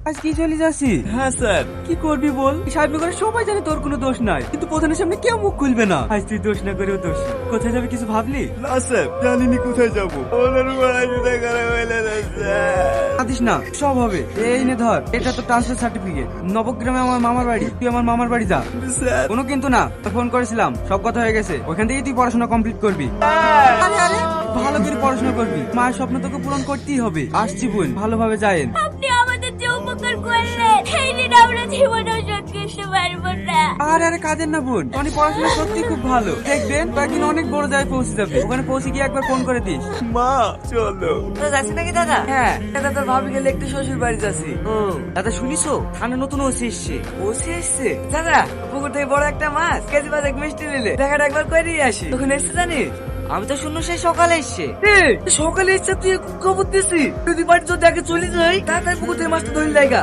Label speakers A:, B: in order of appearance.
A: আজ কি চলে যাচ্ছি?
B: হ্যাঁ স্যার।
A: কি করবি বল? সাহেব করে সবাই জানে তোর কোনো দোষ নাই, কিন্তু প্রধানের সামনে কেউ মুখ খুলবে না। আজ তুই দোষ না করেও দোষ। কোথায় যাবি কিছু ভাবলি?
B: না স্যার, জানিনি কোথায় যাবো। ওনার পড়াশোনা করা হইলে না স্যার।
A: কাঁদিস না, সব হবে। এই নে ধর, এটা তো ট্রান্সফার সার্টিফিকেট। নবগ্রামে আমার মামার বাড়ি, তুই আমার মামার বাড়ি যা।
B: স্যার
A: কোনো কিন্তু না, ফোন করেছিলাম, সব কথা হয়ে গেছে। ওখান থেকেই তুই পড়াশোনা কমপ্লিট করবি। আরে আরে, ভালো করে পড়াশোনা করবি, মায়ের স্বপ্ন তোকে পূরণ করতেই হবে। আসছি বোন, ভালোভাবে যায়েন।
C: আপনি আমাদের যে উপকার করলেন সেই দিন আমরা জীবনেও শোধ করতে পারবো না।
A: আরে আরে, কাজের না বোন, টনি পড়াশোনা সত্যি খুব ভালো। দেখবেন কয়েকদিন অনেক বড় জায়গায় পৌঁছে যাবে। ওখানে পৌঁছে গিয়ে একবার ফোন করে দিস।
B: মা চলো।
D: যাচ্ছি নাকি দাদা?
A: হ্যাঁ
D: দাদা তোর ভাবি গেলে একটু শ্বশুর বাড়ি যাচ্ছি।
A: দাদা, শুনিছো থানা নতুন ওসি এসছে।
D: বসে এসছে দাদা, পুকুর থেকে বড় একটা মাছ কেজি বাজার মিষ্টি নিলে দেখাটা একবার করে আসি। তখন এসছে জানিস?
A: আমি তো শুনলো সেই সকালে এসছে।
D: সকালে এসছে, তুই খবর দিছি। যদি বাড়ি যদি আগে চলে যাই তাড়াতাড়ি পুকুর থেকে মাছটা ধরে লাগা।